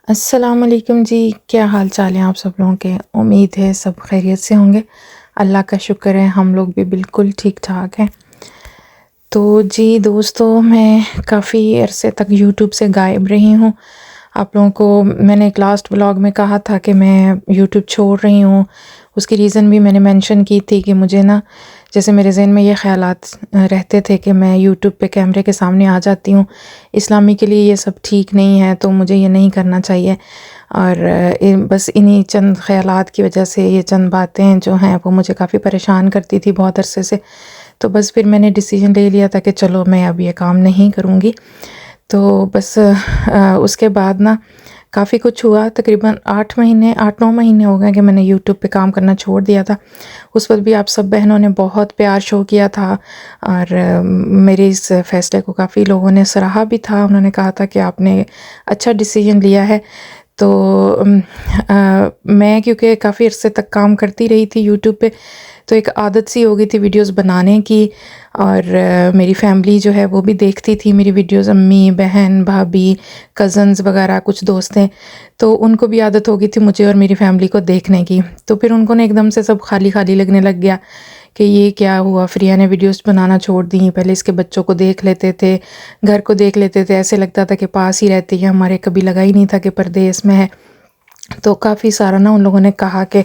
अस्सलाम वालेकुम जी। क्या हाल चाल है आप सब लोगों के। उम्मीद है सब खैरियत से होंगे। अल्लाह का शुक्र है हम लोग भी बिल्कुल ठीक ठाक हैं। तो जी दोस्तों, मैं काफ़ी अरसे तक यूट्यूब से गायब रही हूँ। आप लोगों को मैंने एक लास्ट व्लॉग में कहा था कि मैं यूट्यूब छोड़ रही हूँ। उसकी रीज़न भी मैंने मेंशन की थी कि मुझे ना, जैसे मेरे ज़हन में ये ख़यालात रहते थे कि मैं यूट्यूब पे कैमरे के सामने आ जाती हूँ, इस्लामी के लिए ये सब ठीक नहीं है, तो मुझे ये नहीं करना चाहिए। और बस इन्हीं चंद ख़यालात की वजह से ये चंद बातें जो हैं वो मुझे काफ़ी परेशान करती थी बहुत अरसे से। तो बस फिर मैंने डिसीजन ले लिया था कि चलो मैं अब ये काम नहीं करूँगी। तो बस उसके बाद ना काफ़ी कुछ हुआ। तकरीबन 8-9 महीने हो गए कि मैंने यूट्यूब पे काम करना छोड़ दिया था। उस वक़्त भी आप सब बहनों ने बहुत प्यार शो किया था और मेरे इस फ़ैसले को काफ़ी लोगों ने सराहा भी था। उन्होंने कहा था कि आपने अच्छा डिसीजन लिया है। तो मैं क्योंकि काफ़ी अरसे तक काम करती रही थी यूट्यूब पे, तो एक आदत सी हो गई थी वीडियोस बनाने की। और मेरी फैमिली जो है वो भी देखती थी मेरी वीडियोस, अम्मी, बहन, भाभी, कज़न्स वगैरह, कुछ दोस्त हैं, तो उनको भी आदत हो गई थी मुझे और मेरी फैमिली को देखने की। तो फिर उनको ना एकदम से सब खाली खाली लगने लग गया कि ये क्या हुआ, फ़रिया ने वीडियोस बनाना छोड़ दी। पहले इसके बच्चों को देख लेते थे, घर को देख लेते थे, ऐसे लगता था कि पास ही रहती है हमारे, कभी लगा ही नहीं था कि परदेस में है। तो काफ़ी सारा ना उन लोगों ने कहा कि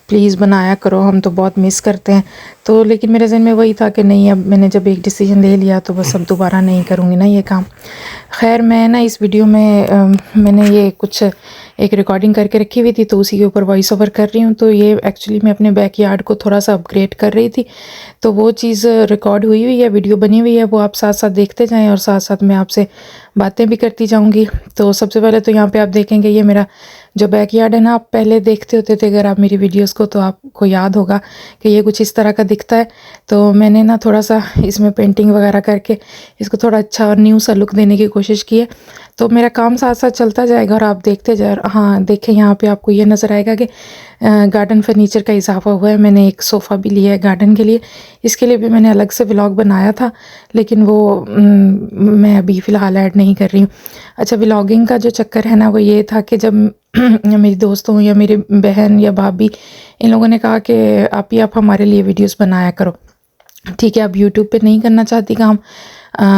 प्लीज़ बनाया करो, हम तो बहुत मिस करते हैं। तो लेकिन मेरे ज़हन में वही था कि नहीं, अब मैंने जब एक डिसीजन ले लिया तो बस अब दोबारा नहीं करूँगी ना ये काम। खैर, मैं ना इस वीडियो में मैंने ये कुछ एक रिकॉर्डिंग करके रखी हुई थी, तो उसी के ऊपर वॉइस ओवर कर रही हूँ। तो ये एक्चुअली मैं अपने बैकयार्ड को थोड़ा सा अपग्रेड कर रही थी, तो वो चीज़ रिकॉर्ड हुई हुई है, वीडियो बनी हुई है, वो आप साथ साथ देखते जाएँ और साथ साथ मैं आपसे बातें भी करती जाऊँगी। तो सबसे पहले तो यहाँ पे आप देखेंगे ये मेरा जो बैकयार्ड है ना, आप पहले देखते होते थे अगर आप मेरी वीडियोस को, तो आपको याद होगा कि ये कुछ इस तरह का दिखता है। तो मैंने ना थोड़ा सा इसमें पेंटिंग वगैरह करके इसको थोड़ा अच्छा और न्यू सा लुक देने की कोशिश की है। तो मेरा काम साथ साथ चलता जाएगा और आप देखते जाए। हाँ, देखें यहाँ पे आपको ये नज़र आएगा कि गार्डन फर्नीचर का इजाफा हुआ है। मैंने एक सोफ़ा भी लिया है गार्डन के लिए। इसके लिए भी मैंने अलग से व्लॉग बनाया था, लेकिन वो मैं अभी फ़िलहाल ऐड नहीं कर रही हूँ। अच्छा, व्लॉगिंग का जो चक्कर है ना, वो ये था कि जब मेरी दोस्तों या मेरी बहन या भाभी, इन लोगों ने कहा कि आप हमारे लिए वीडियोस बनाया करो। ठीक है, आप यूट्यूब पे नहीं करना चाहती काम,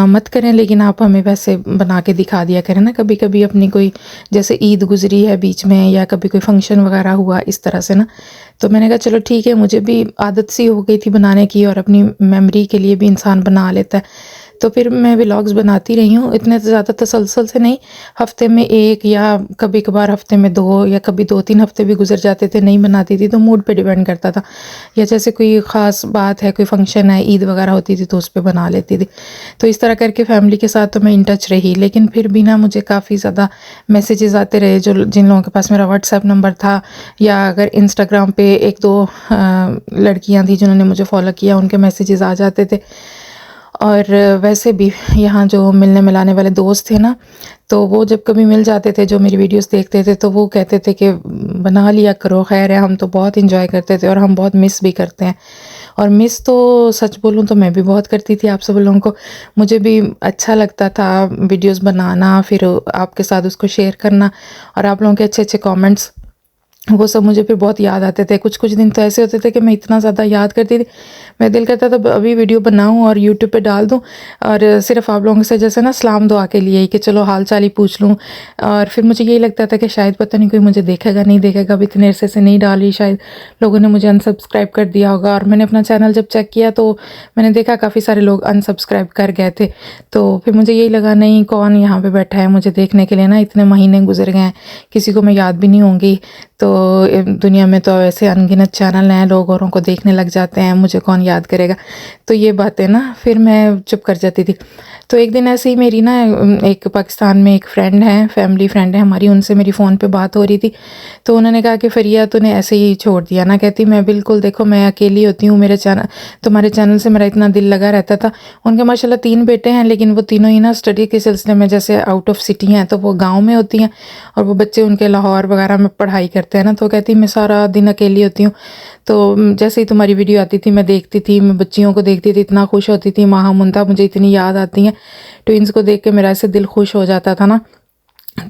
मत करें, लेकिन आप हमें वैसे बना के दिखा दिया करें ना कभी कभी अपनी कोई, जैसे ईद गुजरी है बीच में या कभी कोई फंक्शन वगैरह हुआ इस तरह से ना। तो मैंने कहा चलो ठीक है, मुझे भी आदत सी हो गई थी बनाने की और अपनी मेमोरी के लिए भी इंसान बना लेता है। तो फिर मैं व्लॉग्स बनाती रही हूँ, इतने ज़्यादा तसलसल से नहीं, हफ्ते में एक या कभी कभार हफ्ते में दो या कभी 2-3 हफ्ते भी गुजर जाते थे नहीं बनाती थी, तो मूड पे डिपेंड करता था। या जैसे कोई ख़ास बात है, कोई फंक्शन है, ईद वगैरह होती थी तो उस पर बना लेती थी। तो इस तरह करके फैमिली के साथ तो मैं इन टच रही, लेकिन फिर भी ना मुझे काफ़ी ज़्यादा मैसेजेस आते रहे, जो जिन लोगों के पास मेरा व्हाट्सएप नंबर था, या अगर इंस्टाग्राम पे 1-2 लड़कियां थी जिन्होंने मुझे फॉलो किया, उनके मैसेजेस आ जाते थे। और वैसे भी यहाँ जो मिलने मिलाने वाले दोस्त थे ना, तो वो जब कभी मिल जाते थे, जो मेरी वीडियोस देखते थे, तो वो कहते थे कि बना लिया करो, खैर है, हम तो बहुत इंजॉय करते थे और हम बहुत मिस भी करते हैं। और मिस तो सच बोलूँ तो मैं भी बहुत करती थी आप सब लोगों को। मुझे भी अच्छा लगता था वीडियोस बनाना, फिर आपके साथ उसको शेयर करना, और आप लोगों के अच्छे अच्छे कमेंट्स, वो सब मुझे फिर बहुत याद आते थे। कुछ कुछ दिन तो ऐसे होते थे कि मैं इतना ज़्यादा याद करती थी, मैं दिल करता था अभी वीडियो बनाऊं और यूट्यूब पे डाल दूं, और सिर्फ आप लोगों से जैसे ना सलाम दुआ के लिए कि चलो हाल चाल ही पूछ लूं। और फिर मुझे यही लगता था कि शायद पता नहीं कोई मुझे देखेगा नहीं देखेगा, अब इतने अरसे से नहीं डाली, शायद लोगों ने मुझे अनसब्सक्राइब कर दिया होगा। और मैंने अपना चैनल जब चेक किया तो मैंने देखा काफ़ी सारे लोग अनसब्सक्राइब कर गए थे। तो फिर मुझे यही लगा, नहीं, कौन यहाँ पर बैठा है मुझे देखने के लिए ना, इतने महीने गुजर गए हैं, किसी को मैं याद भी नहीं होंगी। तो दुनिया में तो ऐसे अनगिनत चैनल हैं, लोग औरों को देखने लग जाते हैं, मुझे कौन याद करेगा। तो ये बातें ना फिर मैं चुप कर जाती थी। तो एक दिन ऐसे ही मेरी ना एक पाकिस्तान में एक फ्रेंड है, फैमिली फ्रेंड है हमारी, उनसे मेरी फ़ोन पे बात हो रही थी। तो उन्होंने कहा कि फ़रिया तूने ऐसे ही छोड़ दिया ना। कहती मैं बिल्कुल, देखो मैं अकेली होती हूँ, मेरे चैनल, तुम्हारे चैनल से मेरा इतना दिल लगा रहता था। उनके माशाल्लाह 3 बेटे हैं, लेकिन वो तीनों ही ना स्टडी के सिलसिले में जैसे आउट ऑफ सिटी हैं, तो वो गाँव में होती हैं और वो बच्चे उनके लाहौर वगैरह में पढ़ाई करते हैं ना। तो कहती मैं सारा दिन अकेली होती हूँ, तो जैसे ही तुम्हारी वीडियो आती थी मैं देखती थी, मैं बच्चियों को देखती थी, इतना खुश होती थी, माँ मुंता मुझे इतनी याद आती हैं, ट्विंस को देख के मेरा ऐसे दिल खुश हो जाता था ना।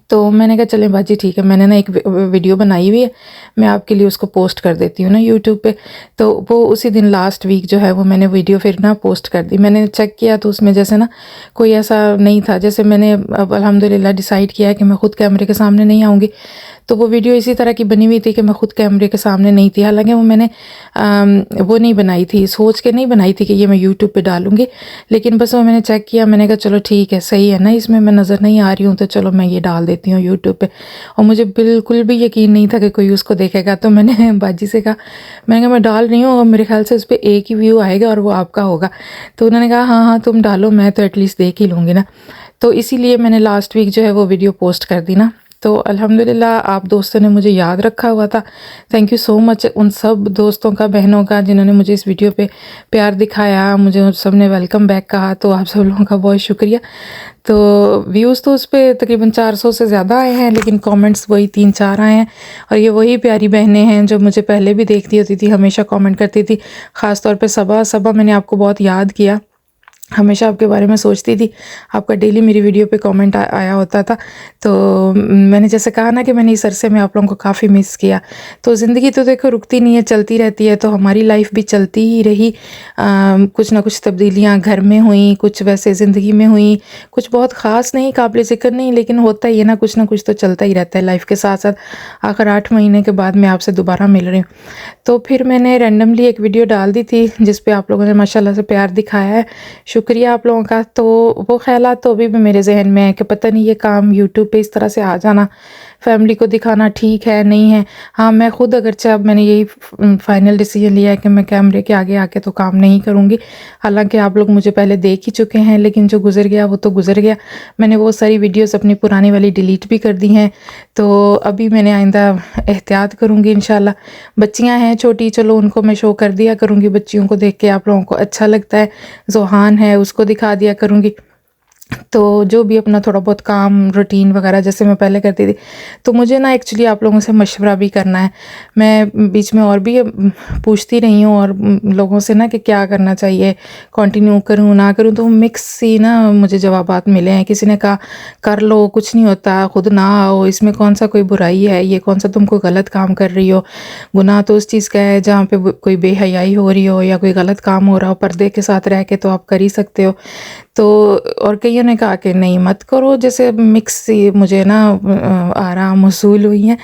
तो मैंने कहा चलें बाजी ठीक है, मैंने ना एक वीडियो बनाई हुई है, मैं आपके लिए उसको पोस्ट कर देती हूँ ना यूट्यूब पे। तो वो उसी दिन लास्ट वीक जो है वो मैंने वीडियो फिर ना पोस्ट कर दी। मैंने चेक किया तो उसमें जैसे ना कोई ऐसा नहीं था, जैसे मैंने अब अल्हम्दुलिल्लाह डिसाइड किया है कि मैं ख़ुद कैमरे के सामने नहीं आऊँगी। तो वो वीडियो इसी तरह की बनी हुई थी कि मैं ख़ुद कैमरे के सामने नहीं थी। हालांकि वो मैंने वो नहीं बनाई थी, सोच के नहीं बनाई थी कि ये मैं यूट्यूब पे डालूँगी, लेकिन बस वो मैंने चेक किया, मैंने कहा चलो ठीक है सही है ना, इसमें मैं नज़र नहीं आ रही हूँ तो चलो मैं ये डाल देती हूँ यूट्यूब पे। और मुझे बिल्कुल भी यकीन नहीं था कि कोई उसको देखेगा, तो मैंने बाजी से कहा, मैंने कहा मैं डाल रही हूँ और मेरे ख्याल से उस पर एक ही व्यू आएगा और वो आपका होगा। तो उन्होंने कहा हाँ हाँ तुम डालो, मैं तो एटलीस्ट देख ही लूँगी ना। तो इसीलिए मैंने लास्ट वीक जो है वो वीडियो पोस्ट कर दी ना। तो अल्हम्दुलिल्लाह आप दोस्तों ने मुझे याद रखा हुआ था। थैंक यू सो मच उन सब दोस्तों का, बहनों का, जिन्होंने मुझे इस वीडियो पे प्यार दिखाया, मुझे सब ने वेलकम बैक कहा, तो आप सब लोगों का बहुत शुक्रिया। तो व्यूज़ तो उस पर तकरीबन 400 से ज़्यादा आए हैं, लेकिन कमेंट्स वही 3-4 आए हैं। और ये वही प्यारी बहनें हैं जो मुझे पहले भी देखती होती थी, हमेशा कमेंट करती थी। ख़ास तौर पे सबा मैंने आपको बहुत याद किया, हमेशा आपके बारे में सोचती थी, आपका डेली मेरी वीडियो पे कमेंट आया होता था। तो मैंने जैसे कहा ना कि मैंने इस अरसे में आप लोगों को काफ़ी मिस किया। तो ज़िंदगी तो देखो रुकती नहीं है, चलती रहती है, तो हमारी लाइफ भी चलती ही रही। कुछ ना कुछ तब्दीलियाँ घर में हुई, कुछ वैसे ज़िंदगी में हुई, कुछ बहुत ख़ास नहीं, काबिल ज़िक्र नहीं, लेकिन होता ही है ना, कुछ ना कुछ तो चलता ही रहता है लाइफ के साथ साथ। आखिर 8 महीने के बाद मैं आपसे दोबारा मिल रही हूँ। तो फिर मैंने रैंडमली एक वीडियो डाल दी थी जिस पे आप लोगों ने माशाल्लाह से प्यार दिखाया है, शुक्रिया आप लोगों का। तो वो ख़्यालात तो अभी भी मेरे जहन में है कि पता नहीं ये काम यूट्यूब पे इस तरह से आ जाना, फैमिली को दिखाना ठीक है नहीं है। हाँ मैं ख़ुद अगरचे अब मैंने यही फ़ाइनल डिसीजन लिया है कि मैं कैमरे के आगे आके तो काम नहीं करूँगी। हालांकि आप लोग मुझे पहले देख ही चुके हैं, लेकिन जो गुज़र गया वो तो गुज़र गया। मैंने वो सारी वीडियोज़ अपनी पुरानी वाली डिलीट भी कर दी हैं। तो अभी मैंने आइंदा एहतियात करूँगी इंशाल्लाह। बच्चियाँ हैं छोटी, चलो उनको मैं शो कर दिया करूँगी, बच्चियों को देख के आप लोगों को अच्छा लगता है। ज़ोहान है उसको दिखा दिया करूँगी। तो जो भी अपना थोड़ा बहुत काम रूटीन वगैरह जैसे मैं पहले करती थी। तो मुझे ना एक्चुअली आप लोगों से मशवरा भी करना है। मैं बीच में और भी पूछती रही हूँ और लोगों से ना कि क्या करना चाहिए, कंटिन्यू करूँ ना करूँ, तो मिक्स सी ना मुझे जवाबात मिले हैं। किसी ने कहा कर लो, कुछ नहीं होता, खुद ना आओ, इसमें कौन सा कोई बुराई है, ये कौन सा तुम कोई गलत काम कर रही हो। गुनाह तो उस चीज़ का है जहाँ पे कोई बेहयाई हो रही हो या कोई गलत काम हो रहा हो, पर्दे के साथ रह के तो आप कर ही सकते हो। तो और कईयों ने कहा कि नहीं मत करो, जैसे मिक्स सी मुझे ना आराम मौसूल हुई हैं।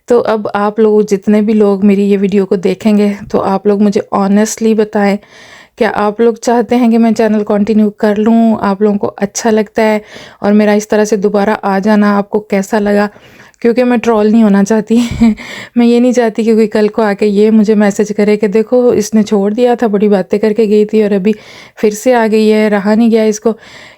तो अब आप लोग जितने भी लोग मेरी ये वीडियो को देखेंगे तो आप लोग मुझे ऑनेस्टली बताएं, क्या आप लोग चाहते हैं कि मैं चैनल कंटिन्यू कर लूँ, आप लोगों को अच्छा लगता है, और मेरा इस तरह से दोबारा आ जाना आपको कैसा लगा। क्योंकि मैं ट्रोल नहीं होना चाहती मैं ये नहीं चाहती कि कोई कल को आके ये मुझे मैसेज करे कि देखो इसने छोड़ दिया था, बड़ी बातें करके गई थी और अभी फिर से आ गई है, रहा नहीं गया इसको।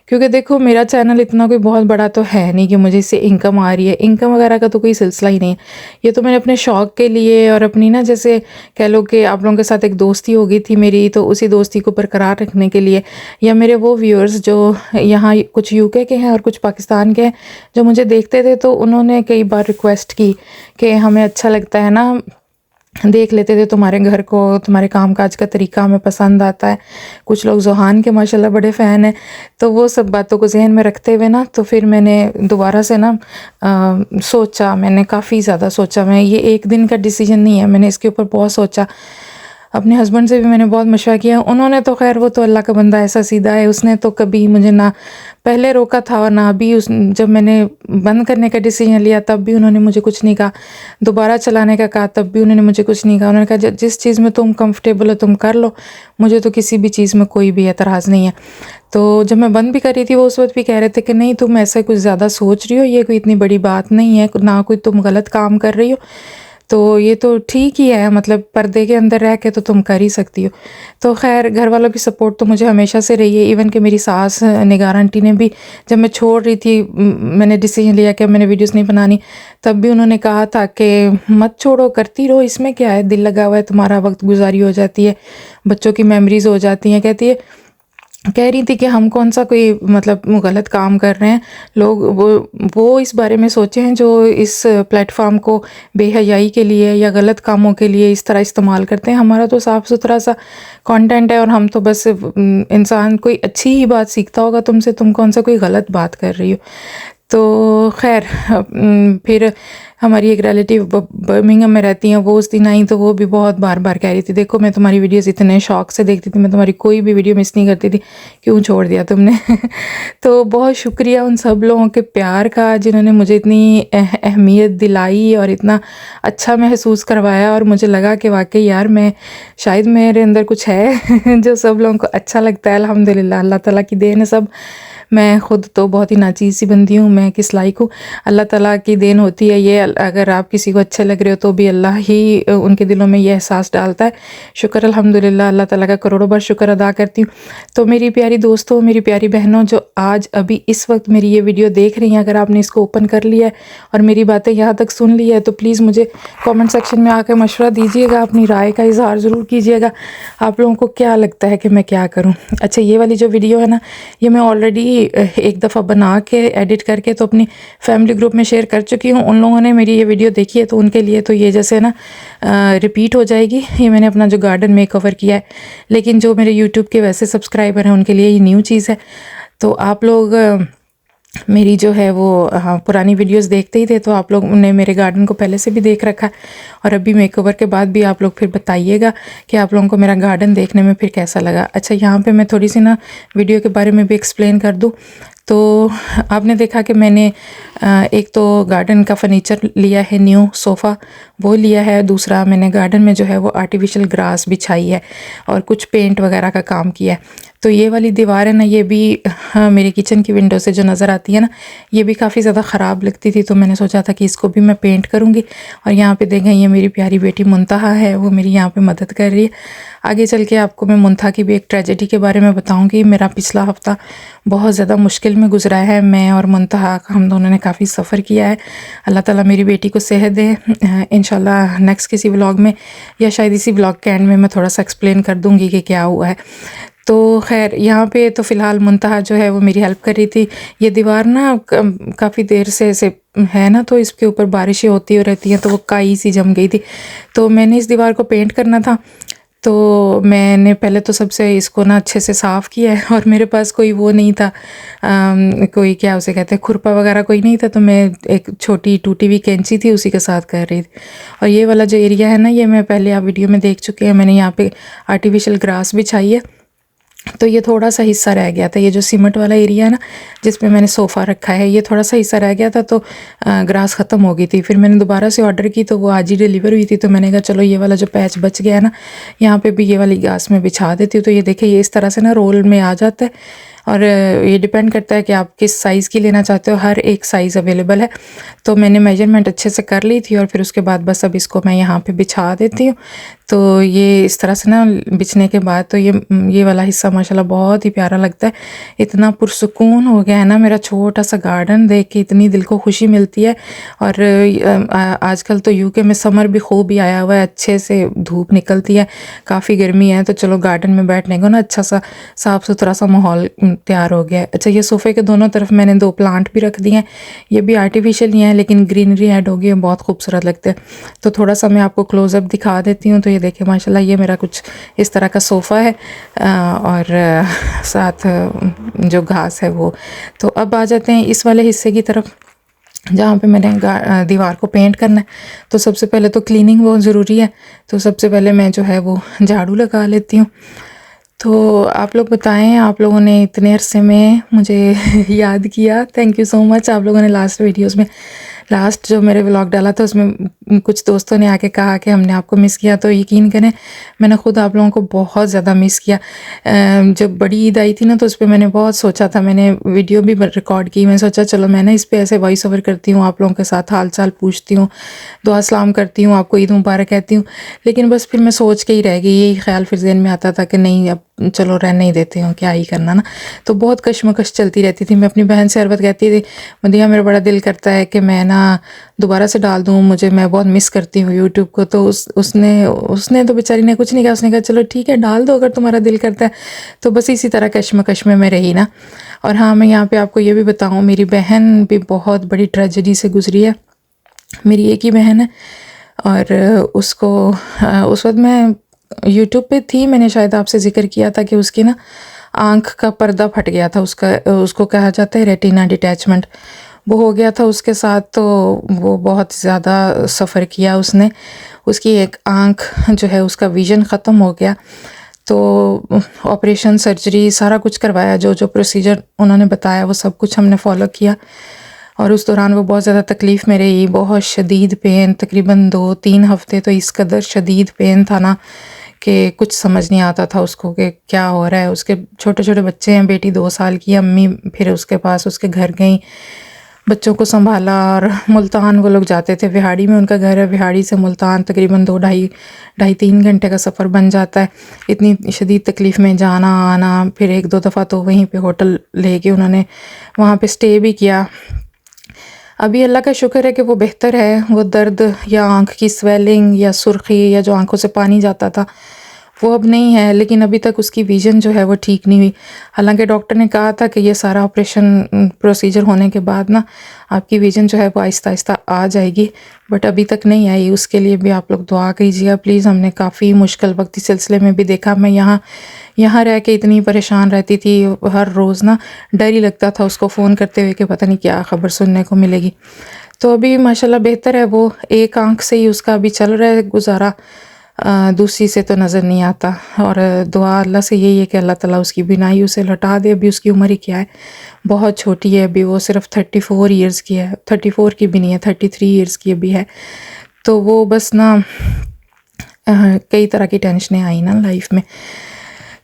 क्योंकि देखो मेरा चैनल इतना कोई बहुत बड़ा तो है नहीं कि मुझे इससे इनकम आ रही है, इनकम वगैरह का तो कोई सिलसिला ही नहीं है। ये तो मैंने अपने शौक़ के लिए और अपनी ना जैसे कह लो कि आप लोगों के साथ एक दोस्ती हो गई थी मेरी, तो उसी दोस्ती को बरकरार रखने के लिए, या मेरे वो व्यूअर्स जो यहाँ कुछ यूके के हैं और कुछ पाकिस्तान के हैं जो मुझे देखते थे, तो उन्होंने कई बार रिक्वेस्ट की कि हमें अच्छा लगता है ना, देख लेते थे तुम्हारे घर को, तुम्हारे कामकाज का तरीका हमें पसंद आता है। कुछ लोग ज़ोहान के माशाल्लाह बड़े फ़ैन हैं। तो वो सब बातों को जहन में रखते हुए ना, तो फिर मैंने दोबारा से ना सोचा, मैंने काफ़ी ज़्यादा सोचा। मैं ये एक दिन का डिसीजन नहीं है, मैंने इसके ऊपर बहुत सोचा। अपने हस्बैंड से भी मैंने बहुत मशवरा किया, उन्होंने तो खैर, वो तो अल्लाह का बंदा ऐसा सीधा है, उसने तो कभी मुझे ना पहले रोका था और ना अभी जब मैंने बंद करने का डिसीजन लिया तब भी उन्होंने मुझे कुछ नहीं कहा, दोबारा चलाने का कहा तब भी उन्होंने मुझे कुछ नहीं कहा। उन्होंने कहा जिस चीज़ में तुम कंफर्टेबल हो तुम कर लो, मुझे तो किसी भी चीज़ में कोई भी एतराज़ नहीं है। तो जब मैं बंद भी कर रही थी वो उस वक्त भी कह रहे थे कि नहीं तुम ऐसा कुछ ज़्यादा सोच रही हो, ये कोई इतनी बड़ी बात नहीं है, ना कोई तुम गलत काम कर रही हो, तो ये तो ठीक ही है, मतलब पर्दे के अंदर रह के तो तुम कर ही सकती हो। तो खैर घर वालों की सपोर्ट तो मुझे हमेशा से रही है। इवन कि मेरी सास निगार आंटी ने भी, जब मैं छोड़ रही थी, मैंने डिसीजन लिया कि मैंने वीडियोस नहीं बनानी, तब भी उन्होंने कहा था कि मत छोड़ो, करती रहो, इसमें क्या है, दिल लगा हुआ है तुम्हारा, वक्त गुजारी हो जाती है, बच्चों की मेमोरीज हो जाती हैं। कहती है, कह रही थी कि हम कौन सा कोई मतलब गलत काम कर रहे हैं, लोग वो इस बारे में सोचे हैं जो इस प्लेटफॉर्म को बेहयाई के लिए या गलत कामों के लिए इस तरह इस्तेमाल करते हैं। हमारा तो साफ़ सुथरा सा कंटेंट है और हम तो बस इंसान कोई अच्छी ही बात सीखता होगा तुमसे, तुम कौन सा कोई गलत बात कर रही हो। तो खैर फिर हमारी एक रिलेटिव बर्मिंघम में रहती हैं, वो उस दिन आई तो वो भी बहुत बार बार कह रही थी, देखो मैं तुम्हारी वीडियोस इतने शौक से देखती थी, मैं तुम्हारी कोई भी वीडियो मिस नहीं करती थी, क्यों छोड़ दिया तुमने। तो बहुत शुक्रिया उन सब लोगों के प्यार का जिन्होंने मुझे इतनी अहमियत दिलाई और इतना अच्छा महसूस करवाया, और मुझे लगा कि वाकई यार मैं शायद मेरे अंदर कुछ है जो सब लोगों को अच्छा लगता है। अल्हम्दुलिल्लाह, अल्लाह ताला की देन है सब। मैं ख़ुद तो बहुत ही नाचीज़ सी बंदी हूँ, मैं किस लायक हूँ। अल्लाह ताला की देन होती है ये, अगर आप किसी को अच्छे लग रहे हो तो भी अल्लाह ही उनके दिलों में ये एहसास डालता है। शुक्र अल्हम्दुलिल्लाह, अल्लाह ताला का करोड़ों बार शुक्र अदा करती हूँ। तो मेरी प्यारी दोस्तों, मेरी प्यारी बहनों, जो आज अभी इस वक्त मेरी ये वीडियो देख रही हैं, अगर आपने इसको ओपन कर लिया है और मेरी बातें यहाँ तक सुन ली है तो प्लीज़ मुझे कॉमेंट सेक्शन में आकर मशवरा दीजिएगा, अपनी राय का इजहार ज़रूर कीजिएगा। आप लोगों को क्या लगता है कि मैं क्या करूँ। अच्छा, ये वाली जो वीडियो है ना, ये मैं ऑलरेडी एक दफ़ा बना के एडिट करके तो अपनी फैमिली ग्रुप में शेयर कर चुकी हूँ। उन लोगों ने मेरी ये वीडियो देखी है तो उनके लिए तो ये जैसे ना रिपीट हो जाएगी। ये मैंने अपना जो गार्डन मेक ओवर किया है, लेकिन जो मेरे यूट्यूब के वैसे सब्सक्राइबर हैं उनके लिए ये न्यू चीज़ है। तो आप लोग मेरी जो है वो पुरानी वीडियोस देखते ही थे, तो आप लोग ने मेरे गार्डन को पहले से भी देख रखा है, और अभी मेकओवर के बाद भी आप लोग फिर बताइएगा कि आप लोगों को मेरा गार्डन देखने में फिर कैसा लगा। अच्छा, यहाँ पे मैं थोड़ी सी ना वीडियो के बारे में भी एक्सप्लेन कर दूँ। तो आपने देखा कि मैंने एक तो गार्डन का फर्नीचर लिया है, न्यू सोफ़ा वो लिया है। दूसरा मैंने गार्डन में जो है वो आर्टिफिशियल ग्रास बिछाई है और कुछ पेंट वगैरह का काम किया है। तो ये वाली दीवार है ना, ये भी मेरे किचन की विंडो से जो नज़र आती है ना, ये भी काफ़ी ज़्यादा ख़राब लगती थी, तो मैंने सोचा था कि इसको भी मैं पेंट करूँगी। और यहाँ पे देखें, ये मेरी प्यारी बेटी मुंतहा है, वो मेरी यहाँ पे मदद कर रही है। आगे चल के आपको मैं मुंतहा की भी एक ट्रेजेडी के बारे में बताऊँगी। मेरा पिछला हफ़्ता बहुत ज़्यादा मुश्किल में गुजरा है, मैं और मुंतहा हम दोनों ने काफ़ी सफ़र किया है। अल्लाह ताला मेरी बेटी को सेहत दे। इंशाल्लाह नेक्स्ट किसी व्लॉग में या शायद इसी व्लॉग के एंड में मैं थोड़ा सा एक्सप्लेन कर दूँगी कि क्या हुआ है। तो खैर, यहाँ पे तो फ़िलहाल मुंतहा जो है वो मेरी हेल्प कर रही थी। ये दीवार ना काफ़ी देर से ऐसे है ना, तो इसके ऊपर बारिशें होती रहती हैं, तो वो काई सी जम गई थी। तो मैंने इस दीवार को पेंट करना था, तो मैंने पहले तो सबसे इसको ना अच्छे से साफ़ किया है, और मेरे पास कोई वो नहीं था, कोई क्या उसे कहते हैं, खुरपा वगैरह कोई नहीं था, तो मैं एक छोटी टूटी हुई कैंची थी उसी के साथ कर रही थी। और ये वाला जो एरिया है ना, ये मैं पहले आप वीडियो में देख चुके हैं, मैंने यहाँ पे आर्टिफिशियल ग्रास बिछाई है। तो ये थोड़ा सा हिस्सा रह गया था, ये जो सीमेंट वाला एरिया है ना जिसमें मैंने सोफ़ा रखा है, ये थोड़ा सा हिस्सा रह गया था, तो ग्रास ख़त्म हो गई थी। फिर मैंने दोबारा से ऑर्डर की तो वो आज ही डिलीवर हुई थी, तो मैंने कहा चलो ये वाला जो पैच बच गया है ना, यहाँ पे भी ये वाली घास में बिछा देती हूँ। तो ये देखिए, ये इस तरह से ना रोल में आ जाता है, और ये डिपेंड करता है कि आप किस साइज़ की लेना चाहते हो, हर एक साइज़ अवेलेबल है। तो मैंने मेजरमेंट अच्छे से कर ली थी, और फिर उसके बाद बस अब इसको मैं यहाँ पे बिछा देती हूँ। तो ये इस तरह से ना बिछने के बाद तो ये वाला हिस्सा माशाल्लाह बहुत ही प्यारा लगता है। इतना पुरसुकून हो गया है ना मेरा छोटा सा गार्डन देख के, इतनी दिल को खुशी मिलती है। और आजकल तो यूके में समर भी खूब ही आया हुआ है, अच्छे से धूप निकलती है, काफ़ी गर्मी है, तो चलो गार्डन में बैठने को ना अच्छा सा साफ़ सुथरा सा माहौल तैयार हो गया है। अच्छा, ये सोफ़े के दोनों तरफ मैंने 2 प्लांट भी रख दिए हैं, ये भी आर्टिफिशियल ही हैं लेकिन ग्रीनरी ऐड हो गई है, बहुत खूबसूरत लगते हैं। तो थोड़ा सा मैं आपको क्लोज़अप दिखा देती हूँ। तो ये देखिए माशाल्लाह, ये मेरा कुछ इस तरह का सोफ़ा है, और साथ जो घास है वो। तो अब आ जाते हैं इस वाले हिस्से की तरफ जहाँ पे मैंने दीवार को पेंट करना है। तो सबसे पहले तो क्लीनिंग बहुत ज़रूरी है, तो सबसे पहले मैं जो है वो झाड़ू लगा लेती हूँ। तो आप लोग बताएं, आप लोगों ने इतने अरसे में मुझे याद किया, थैंक यू सो मच। आप लोगों ने लास्ट जो मेरे व्लॉग डाला था उसमें कुछ दोस्तों ने आके कहा कि हमने आपको मिस किया, तो यकीन करें मैंने ख़ुद आप लोगों को बहुत ज़्यादा मिस किया। जब बड़ी ईद आई थी ना, तो उस पर मैंने बहुत सोचा था, मैंने वीडियो भी रिकॉर्ड की। मैं सोचा चलो मैं ना इस पर ऐसे वॉइस ओवर करती हूँ, आप लोगों के साथ हाल चाल पूछती हूँ, दुआ सलाम करती हूँ, आपको ईद मुबारक कहती हूँ। लेकिन बस फिर मैं सोच के ही रह गई, यही ख्याल फिर ज़हन में आता था कि नहीं, अब चलो रहने ही देते हो, क्या ही करना ना। तो बहुत कश्मकश चलती रहती थी। मैं अपनी बहन से हर वक्त कहती थी, मदिया मेरा बड़ा दिल करता है कि मैं ना दोबारा से डाल दूँ, मैं बहुत मिस करती हूँ यूट्यूब को। तो उसने तो बेचारी ने कुछ नहीं कहा, उसने कहा चलो ठीक है डाल दो अगर तुम्हारा दिल करता है। तो बस इसी तरह कश्मकश में मैं रही ना। और हाँ, मैं यहाँ पे आपको ये भी बताऊँ, मेरी बहन भी बहुत बड़ी ट्रेजेडी से गुजरी है। मेरी एक ही बहन है, और उसको उस वक्त मैं यूट्यूब पे थी, मैंने शायद आपसे ज़िक्र किया था कि उसकी ना आँख का पर्दा फट गया था, उसको कहा जाता है रेटिना डिटैचमेंट। वो हो गया था उसके साथ, तो वो बहुत ज़्यादा सफ़र किया उसने। उसकी एक आँख जो है उसका विज़न ख़त्म हो गया। तो ऑपरेशन, सर्जरी सारा कुछ करवाया, जो जो प्रोसीजर उन्होंने बताया वो सब कुछ हमने फ़ॉलो किया। और उस दौरान वो बहुत ज़्यादा तकलीफ़ में रही, बहुत शदीद पेन, तकरीबन 2-3 हफ़्ते तो इस कदर शदीद पेन था ना कि कुछ समझ नहीं आता था उसको कि क्या हो रहा है। उसके छोटे-छोटे बच्चे हैं, बेटी 2 साल की, अम्मी फिर उसके पास उसके घर गईं, बच्चों को सँभाला और मुल्तान वो लोग जाते थे। विहाड़ी में उनका घर है, विहाड़ी से मुल्तान तकरीबन 2 ढाई 3 घंटे का सफ़र बन जाता है। इतनी शदीद तकलीफ़ में जाना आना, फिर 1-2 दफ़ा तो वहीं पे होटल लेके उन्होंने वहाँ पे स्टे भी किया। अभी अल्लाह का शुक्र है कि वो बेहतर है। वो दर्द या आँख की स्वेलिंग या सुर्ख़ी या जो आँखों से पानी जाता था, वो अब नहीं है, लेकिन अभी तक उसकी विज़न जो है वो ठीक नहीं हुई। हालाँकि डॉक्टर ने कहा था कि ये सारा ऑपरेशन प्रोसीजर होने के बाद ना आपकी विज़न जो है वो आहिस्ता-आहिस्ता आ जाएगी, बट अभी तक नहीं आई। उसके लिए भी आप लोग दुआ कीजिएगा प्लीज़। हमने काफ़ी मुश्किल वक़्त इस सिलसिले में भी देखा। मैं यहाँ यहाँ रह के इतनी परेशान रहती थी, हर रोज़ ना डर ही लगता था उसको फ़ोन करते हुए कि पता नहीं क्या ख़बर सुनने को मिलेगी। तो अभी माशाल्लाह बेहतर है वो, एक आँख से ही उसका अभी चल रहा है गुज़ारा, दूसरी से तो नज़र नहीं आता। और दुआ अल्लाह से यही है कि अल्लाह ताला उसकी बीनाई उसे लौटा दे। अभी उसकी उम्र ही क्या है, बहुत छोटी है अभी, वो सिर्फ़ 34 ईयर्स की है, 34 की भी नहीं है, 33 ईयर्स की अभी है। तो वो बस ना कई तरह की टेंशनें आई ना लाइफ में।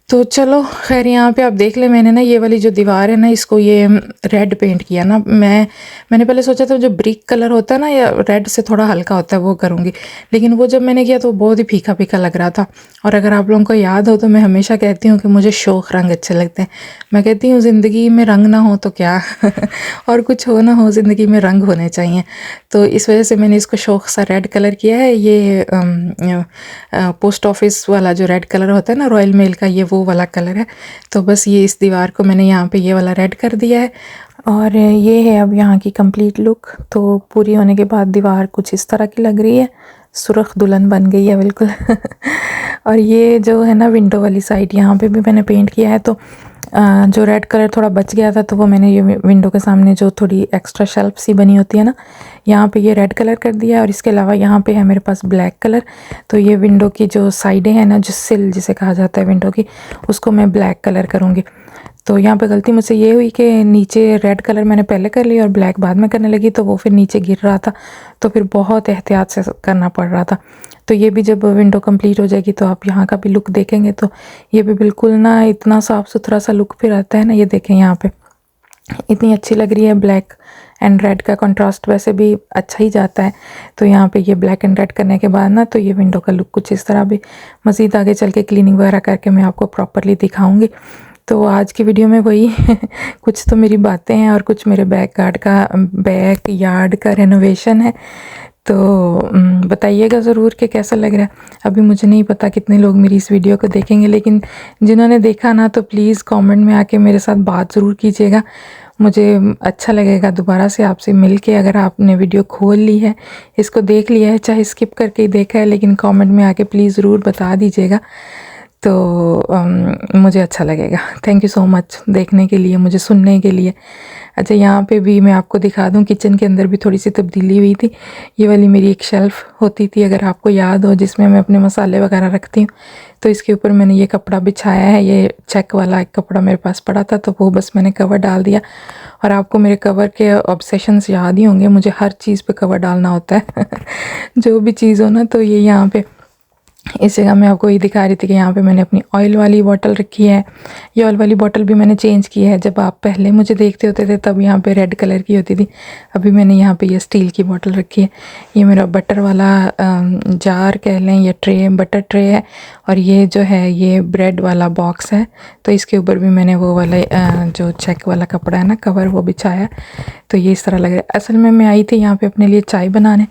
तो चलो खैर, यहाँ पे आप देख लें, मैंने ना ये वाली जो दीवार है ना, इसको ये रेड पेंट किया ना। मैंने पहले सोचा था जो ब्रिक कलर होता है ना, या रेड से थोड़ा हल्का होता है, वो करूँगी, लेकिन वो जब मैंने किया तो बहुत ही फीका फीका लग रहा था। और अगर आप लोगों को याद हो तो मैं हमेशा कहती हूँ कि मुझे शौक रंग अच्छे लगते हैं। मैं कहती हूँ ज़िंदगी में रंग ना हो तो क्या और कुछ हो ना हो, ज़िंदगी में रंग होने चाहिए। तो इस वजह से मैंने इसको शौक सा रेड कलर किया है। ये पोस्ट ऑफिस वाला जो रेड कलर होता है ना, रॉयल मेल का, ये वो वाला कलर है। तो बस ये इस दीवार को मैंने यहाँ पे ये वाला रेड कर दिया है। और ये है अब यहाँ की कंप्लीट लुक। तो पूरी होने के बाद दीवार कुछ इस तरह की लग रही है, सुर्ख दुल्हन बन गई है बिल्कुल और ये जो है ना विंडो वाली साइड, यहाँ पे भी मैंने पेंट किया है। तो जो रेड कलर थोड़ा बच गया था, तो वो मैंने ये विंडो के सामने जो थोड़ी एक्स्ट्रा शेल्फ सी बनी होती है ना, यहाँ पे ये रेड कलर कर दिया है। और इसके अलावा यहाँ पे है मेरे पास ब्लैक कलर। तो ये विंडो की जो साइडें हैं ना, जो सिल जिसे कहा जाता है विंडो की, उसको मैं ब्लैक कलर करूँगी। तो यहाँ पे गलती मुझसे ये हुई कि नीचे रेड कलर मैंने पहले कर लिया और ब्लैक बाद में करने लगी, तो वो फिर नीचे गिर रहा था, तो फिर बहुत एहतियात से करना पड़ रहा था। तो ये भी जब विंडो कंप्लीट हो जाएगी तो आप यहाँ का भी लुक देखेंगे, तो ये भी बिल्कुल ना इतना साफ़ सुथरा सा लुक फिर आता है ना। ये देखें यहाँ पे इतनी अच्छी लग रही है, ब्लैक एंड रेड का कंट्रास्ट वैसे भी अच्छा ही जाता है। तो यहाँ पे ये ब्लैक एंड रेड करने के बाद ना, तो ये विंडो का लुक कुछ इस तरह भी। मज़ीद आगे चल के क्लीनिंग वगैरह करके मैं आपको प्रॉपरली दिखाऊंगी। तो आज की वीडियो में वही कुछ तो मेरी बातें हैं और कुछ मेरे बैक यार्ड का रेनोवेशन है। तो बताइएगा ज़रूर कि कैसा लग रहा है। अभी मुझे नहीं पता कितने लोग मेरी इस वीडियो को देखेंगे, लेकिन जिन्होंने देखा ना, तो प्लीज़ कमेंट में आके मेरे साथ बात ज़रूर कीजिएगा। मुझे अच्छा लगेगा दोबारा से आपसे मिल के। अगर आपने वीडियो खोल ली है, इसको देख लिया है, चाहे स्किप करके ही देखा है, लेकिन कमेंट में आके प्लीज़ ज़रूर बता दीजिएगा, तो मुझे अच्छा लगेगा। थैंक यू सो मच देखने के लिए, मुझे सुनने के लिए। अच्छा, यहाँ पे भी मैं आपको दिखा दूँ, किचन के अंदर भी थोड़ी सी तब्दीली हुई थी। ये वाली मेरी एक शेल्फ़ होती थी, अगर आपको याद हो, जिसमें मैं अपने मसाले वगैरह रखती हूँ। तो इसके ऊपर मैंने ये कपड़ा बिछाया है, ये चेक वाला एक कपड़ा मेरे पास पड़ा था, तो वो बस मैंने कवर डाल दिया। और आपको मेरे कवर के ऑब्सेशंस याद ही होंगे, मुझे हर चीज़ पे कवर डालना होता है जो भी चीज़ हो ना। तो ये यहाँ पे इस जगह मैं आपको ये दिखा रही थी कि यहाँ पे मैंने अपनी ऑयल वाली बॉटल रखी है। ये ऑयल वाली बॉटल भी मैंने चेंज की है। जब आप पहले मुझे देखते होते थे तब यहाँ पे रेड कलर की होती थी, अभी मैंने यहाँ पे ये स्टील की बॉटल रखी है। ये मेरा बटर वाला जार कह लें या ट्रे, बटर ट्रे है। और ये जो है ये ब्रेड वाला बॉक्स है। तो इसके ऊपर भी मैंने वो वाला जो चेक वाला कपड़ा है ना, कवर, वो बिछाया। तो ये इस तरह लग रहा है। असल में मैं आई थी यहाँ पे अपने लिए चाय बनाने,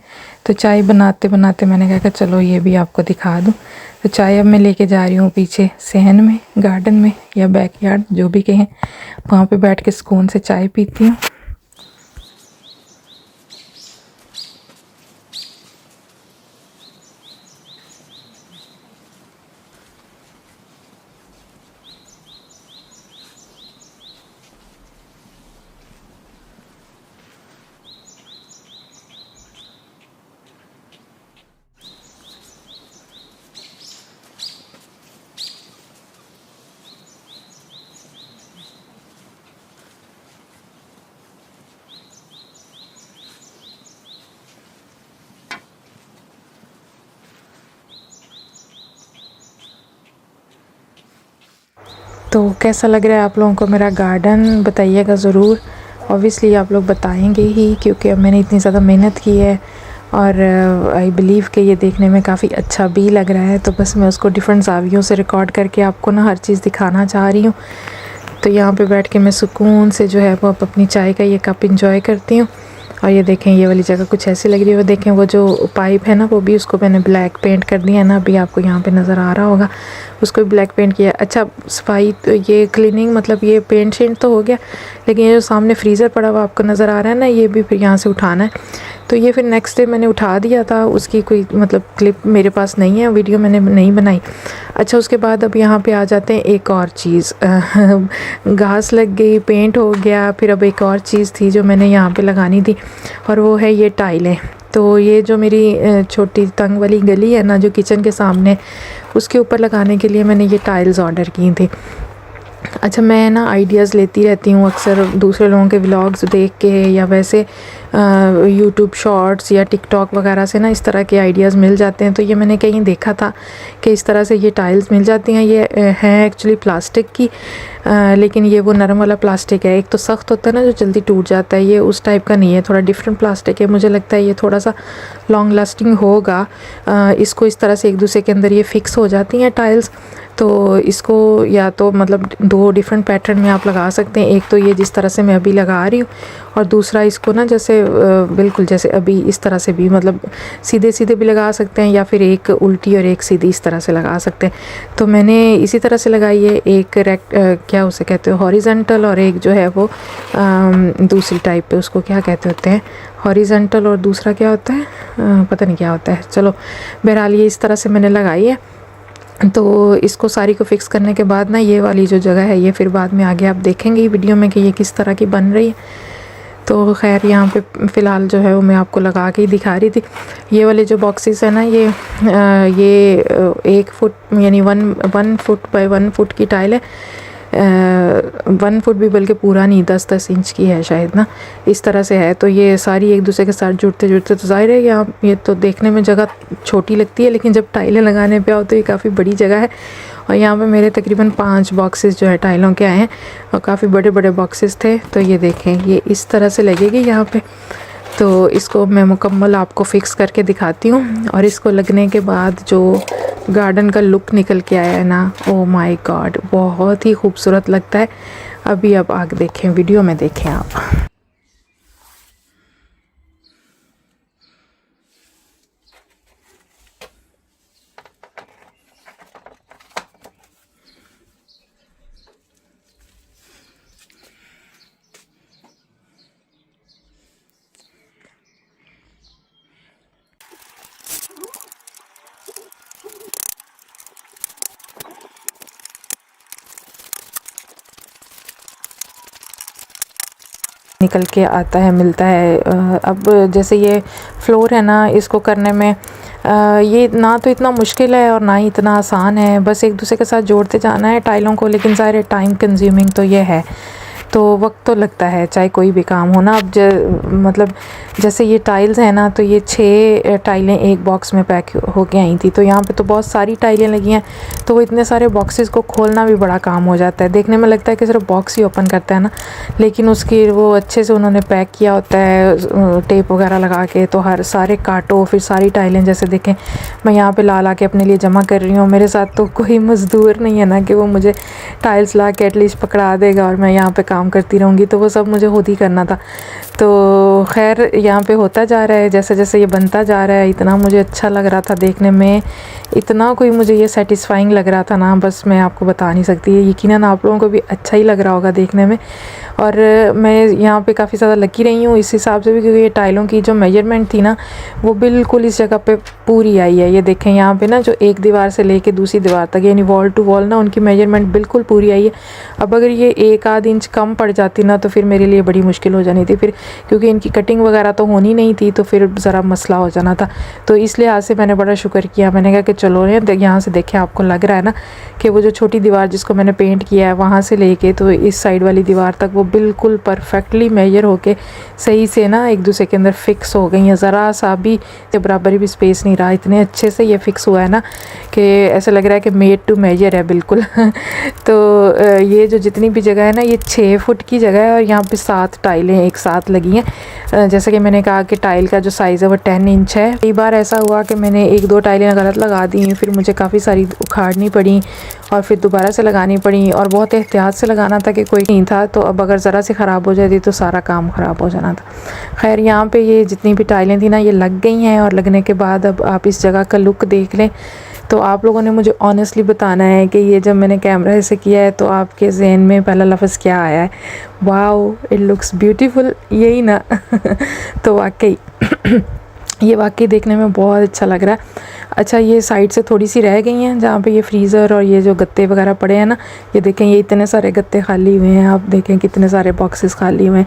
तो चाय बनाते बनाते मैंने कहा कि चलो ये भी आपको दिखा दूँ। तो चाय अब मैं लेके जा रही हूँ पीछे सहन में, गार्डन में या बैकयार्ड, जो भी कहें, वहाँ पे बैठ के सुकून से चाय पीती हूँ। तो कैसा लग रहा है आप लोगों को मेरा गार्डन, बताइएगा ज़रूर। ऑब्वियसली आप लोग बताएंगे ही, क्योंकि मैंने इतनी ज़्यादा मेहनत की है और आई बिलीव कि ये देखने में काफ़ी अच्छा भी लग रहा है। तो बस मैं उसको डिफरेंट ज़ावियों से रिकॉर्ड करके आपको ना हर चीज़ दिखाना चाह रही हूँ। तो यहाँ पे बैठ के मैं सुकून से जो है वो अपनी चाय का ये कप इंजॉय करती हूँ। और ये देखें, ये वाली जगह कुछ ऐसी लग रही है। वो देखें, वो जो पाइप है ना, वो भी उसको मैंने ब्लैक पेंट कर दिया है ना, अभी आपको यहाँ पे नज़र आ रहा होगा, उसको भी ब्लैक पेंट किया। अच्छा, सफाई तो ये क्लीनिंग मतलब ये पेंट शेंट तो हो गया, लेकिन ये जो सामने फ्रीज़र पड़ा हुआ आपको नज़र आ रहा है ना, ये भी फिर यहाँ से उठाना है। तो ये फिर नेक्स्ट डे मैंने उठा दिया था, उसकी कोई मतलब क्लिप मेरे पास नहीं है, वीडियो मैंने नहीं बनाई। अच्छा, उसके बाद अब यहाँ पे आ जाते हैं एक और चीज़। घास लग गई, पेंट हो गया, फिर अब एक और चीज़ थी जो मैंने यहाँ पे लगानी थी, और वो है ये टाइलें। तो ये जो मेरी छोटी तंग वाली गली है ना जो किचन के सामने, उसके ऊपर लगाने के लिए मैंने ये टाइल्स ऑर्डर की थी। अच्छा, मैं ना आइडियाज़ लेती रहती हूँ अक्सर दूसरे लोगों के व्लॉग्स देख के, या वैसे यूट्यूब शॉर्ट्स या टिकटॉक वगैरह से ना इस तरह के आइडियाज़ मिल जाते हैं। तो ये मैंने कहीं देखा था कि इस तरह से ये टाइल्स मिल जाती हैं। ये हैं एक्चुअली प्लास्टिक की, लेकिन ये वो नरम वाला प्लास्टिक है। एक तो सख्त होता है ना जो जल्दी टूट जाता है, ये उस टाइप का नहीं है, थोड़ा डिफरेंट प्लास्टिक है। मुझे लगता है ये थोड़ा सा लॉन्ग लास्टिंग होगा। इसको इस तरह से एक दूसरे के अंदर ये फ़िक्स हो जाती हैं टाइल्स। तो इसको या तो मतलब दो डिफरेंट पैटर्न में आप लगा सकते हैं। एक तो ये जिस तरह से मैं अभी लगा रही हूँ, और दूसरा इसको ना जैसे बिल्कुल जैसे अभी इस तरह से भी, मतलब सीधे सीधे भी लगा सकते हैं, या फिर एक उल्टी और एक सीधी इस तरह से लगा सकते हैं। तो मैंने इसी तरह से लगाई है। एक क्या उसे कहते हो, हॉरिजेंटल, और एक जो है वो दूसरी टाइप पे, उसको क्या कहते होते हैं, हॉरिजेंटल, और दूसरा क्या होता है पता नहीं क्या होता है। चलो बहरहाल ये इस तरह से मैंने लगाई है। तो इसको सारी को फिक्स करने के बाद ना ये वाली जो जगह है, ये फिर बाद में आगे आप देखेंगे वीडियो में कि ये किस तरह की बन रही है। तो खैर यहाँ पे फ़िलहाल जो है वो मैं आपको लगा के ही दिखा रही थी। ये वाले जो बॉक्सेस है ना, ये 1 फुट यानी 1 फुट बाय 1 फुट की टाइल है। 1 फुट भी बल्कि पूरा नहीं, 10-10 इंच की है शायद ना, इस तरह से है। तो ये सारी एक दूसरे के साथ जुड़ते जुड़ते, तो ज़ाहिर है यहाँ ये तो देखने में जगह छोटी लगती है, लेकिन जब टाइलें लगाने पे आओ तो ये काफ़ी बड़ी जगह है। और यहाँ पे मेरे तकरीबन 5 बॉक्सेस जो है टाइलों के आए हैं, और काफ़ी बड़े बड़े बॉक्सेस थे। तो ये देखें, ये इस तरह से लगेगी यहाँ पे। तो इसको मैं मुकम्मल आपको फ़िक्स करके दिखाती हूँ, और इसको लगने के बाद जो गार्डन का लुक निकल के आया है ना, ओ माय गॉड, बहुत ही खूबसूरत लगता है। अभी अब आगे देखें, वीडियो में देखें आप। निकल के आता है, मिलता है। अब जैसे ये फ्लोर है ना, इसको करने में ये ना तो इतना मुश्किल है और ना ही इतना आसान है, बस एक दूसरे के साथ जोड़ते जाना है टाइलों को। लेकिन ज़ाहिर टाइम कंज्यूमिंग तो ये है, तो वक्त तो लगता है चाहे कोई भी काम हो ना। अब मतलब जैसे ये टाइल्स हैं ना, तो ये 6 टाइलें एक बॉक्स में पैक होके आई थी। तो यहाँ पे तो बहुत सारी टाइलें लगी हैं, तो वो इतने सारे बॉक्सेस को खोलना भी बड़ा काम हो जाता है। देखने में लगता है कि सिर्फ बॉक्स ही ओपन करता है ना, लेकिन उसकी वो अच्छे से उन्होंने पैक किया होता है टेप वगैरह लगा के। तो हर सारे काटो, फिर सारी टाइलें जैसे देखें मैं यहाँ पे ला के अपने लिए जमा कर रही हूँ। मेरे साथ तो कोई मज़दूर नहीं है ना कि वो मुझे टाइल्स ला के एटलीस्ट पकड़ा देगा और मैं यहाँ पे काम करती रहूँगी, तो वो सब मुझे खुद ही करना था। तो खैर यहाँ पे होता जा रहा है, जैसे जैसे ये बनता जा रहा है, इतना मुझे अच्छा लग रहा था देखने में, इतना कोई मुझे ये सेटिस्फाइंग लग रहा था ना, बस मैं आपको बता नहीं सकती। ये यकीनन आप लोगों को भी अच्छा ही लग रहा होगा देखने में। और मैं यहाँ पे काफ़ी ज़्यादा लकी रही हूँ इस हिसाब से भी, क्योंकि ये टाइलों की जो मेजरमेंट थी ना, वो बिल्कुल इस जगह पे पूरी आई है। ये देखें यहाँ पे ना, जो एक दीवार से लेके दूसरी दीवार तक यानी वॉल टू वॉल ना, उनकी मेजरमेंट बिल्कुल पूरी आई है। अब अगर ये 1-आध इंच कम पड़ जाती ना, तो फिर मेरे लिए बड़ी मुश्किल हो जानी थी फिर, क्योंकि इनकी कटिंग वगैरह तो होनी नहीं थी, तो फिर ज़रा मसला हो जाना था। तो इस लिहाज से मैंने बड़ा शुक्र किया। मैंने कहा कि चलो यहाँ से देखें, आपको लग रहा है ना कि वो जो छोटी दीवार जिसको मैंने पेंट किया है, वहाँ से लेके तो इस साइड वाली दीवार तक वो बिल्कुल परफेक्टली मेजर होके सही से ना एक दूसरे के अंदर फिक्स हो गई हैं। ज़रा सा भी बराबर भी स्पेस नहीं रहा, इतने अच्छे से ये फिक्स हुआ है ना कि ऐसा लग रहा है कि मेड टू मेजर है बिल्कुल। तो ये जो जितनी भी जगह है ना, ये 6 फुट की जगह है और यहाँ पे 7 टाइलें एक साथ लगी हैं। जैसे कि मैंने कहा कि टाइल का जो साइज़ है वो 10 इंच है। कई बार ऐसा हुआ कि मैंने 1-2 टाइलें गलत लगा दी, फिर मुझे काफ़ी सारी उखाड़नी पड़ी और फिर दोबारा से लगानी पड़ी, और बहुत एहतियात से लगाना था कि कोई नहीं था, तो अब अगर ज़रा से ख़राब हो जाती तो सारा काम ख़राब हो जाना था। खैर यहाँ पे ये जितनी भी टाइलें थी ना, ये लग गई हैं, और लगने के बाद अब आप इस जगह का लुक देख लें। तो आप लोगों ने मुझे ऑनेस्टली बताना है कि ये जब मैंने कैमरा से किया है तो आपके जहन में पहला लफ्ज़ क्या आया है? वाओ इट लुक्स ब्यूटीफुल, यही ना? तो वाकई ये वाकई देखने में बहुत अच्छा लग रहा है। अच्छा, ये साइड से थोड़ी सी रह गई हैं जहाँ पे ये फ्रीज़र और ये जो गत्ते वगैरह पड़े हैं ना, ये देखें, ये इतने सारे गत्ते खाली हुए हैं, आप देखें कितने सारे बॉक्सेस खाली हुए हैं।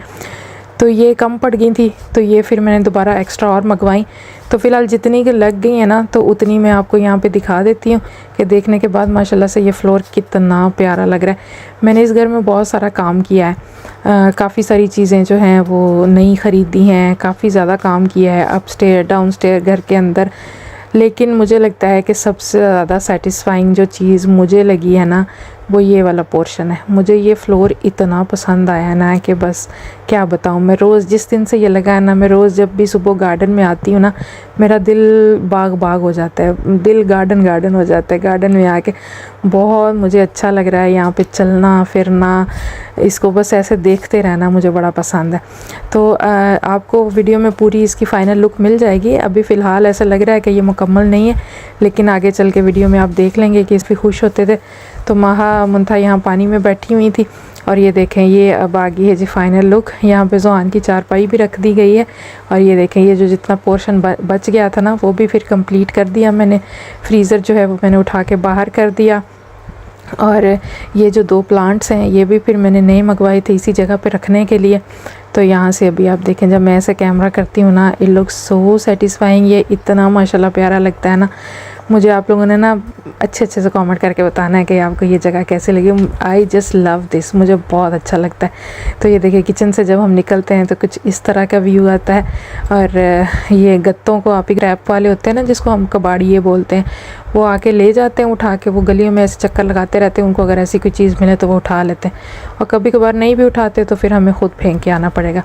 तो ये कम पड़ गई थी, तो ये फिर मैंने दोबारा एक्स्ट्रा और मंगवाई। तो फ़िलहाल जितनी की लग गई है ना, तो उतनी मैं आपको यहाँ पे दिखा देती हूँ कि देखने के बाद माशाल्लाह से ये फ्लोर कितना प्यारा लग रहा है। मैंने इस घर में बहुत सारा काम किया है, काफ़ी सारी चीज़ें जो हैं वो नई ख़रीदी हैं, काफ़ी ज़्यादा काम किया है अपस्टेयर डाउनस्टेयर घर के अंदर। लेकिन मुझे लगता है कि सबसे ज़्यादा सेटिस्फाइंग जो चीज़ मुझे लगी है ना, वो ये वाला पोर्शन है। मुझे ये फ्लोर इतना पसंद आया ना कि बस क्या बताऊँ। मैं रोज़, जिस दिन से ये लगा है ना, मैं रोज़ जब भी सुबह गार्डन में आती हूँ ना, मेरा दिल बाग बाग हो जाता है, दिल गार्डन गार्डन हो जाता है। गार्डन में आके बहुत मुझे अच्छा लग रहा है, यहाँ पे चलना फिरना, इसको बस ऐसे देखते रहना मुझे बड़ा पसंद है। तो आपको वीडियो में पूरी इसकी फ़ाइनल लुक मिल जाएगी। अभी फ़िलहाल ऐसा लग रहा है कि ये मुकम्मल नहीं है, लेकिन आगे चल के वीडियो में आप देख लेंगे कि इस पर खुश होते थे। तो महा मुंथा यहाँ पानी में बैठी हुई थी, और ये देखें ये अब आ गई है जी फ़ाइनल लुक। यहाँ पे ज़ुआन की चारपाई भी रख दी गई है, और ये देखें ये जो जितना पोर्शन बच गया था ना, वो भी फिर कंप्लीट कर दिया मैंने। फ्रीज़र जो है वो मैंने उठा के बाहर कर दिया, और ये जो 2 प्लांट्स हैं ये भी फिर मैंने नए मंगवाए थे इसी जगह पे रखने के लिए। तो यहाँ से अभी आप देखें, जब मैं ऐसे कैमरा करती हूँ ना, इट लुक्स सो सेटिस्फाइंग। ये इतना माशाल्लाह प्यारा लगता है ना। मुझे आप लोगों ने ना अच्छे से कमेंट करके बताना है कि आपको ये जगह कैसे लगी। आई जस्ट लव दिस, मुझे बहुत अच्छा लगता है। तो ये देखिए, किचन से जब हम निकलते हैं तो कुछ इस तरह का व्यू आता है, और ये गत्तों को आप ही रैप वाले होते हैं ना, जिसको हम कबाड़िए बोलते हैं, वो आके ले जाते हैं उठा के। वो गलियों में ऐसे चक्कर लगाते रहते हैं, उनको अगर ऐसी कोई चीज़ मिले तो वो उठा लेते हैं, और कभी कभार नहीं भी उठाते तो फिर हमें ख़ुद फेंक के आना पड़ेगा।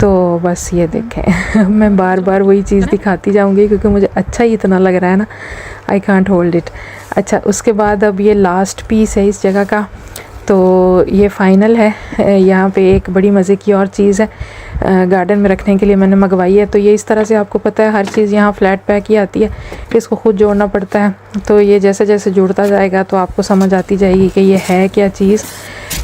तो बस ये देखें मैं बार बार वही चीज़ दिखाती जाऊंगी क्योंकि मुझे अच्छा ही इतना लग रहा है ना, आई कांट होल्ड इट। अच्छा, उसके बाद अब ये लास्ट पीस है इस जगह का, तो ये फ़ाइनल है। यहाँ पे एक बड़ी मज़े की और चीज़ है, गार्डन में रखने के लिए मैंने मंगवाई है। तो ये इस तरह से, आपको पता है हर चीज़ यहाँ फ्लैट पैक ही आती है कि इसको ख़ुद जोड़ना पड़ता है। तो ये जैसे जैसे जुड़ता जाएगा तो आपको समझ आती जाएगी कि ये है क्या चीज़।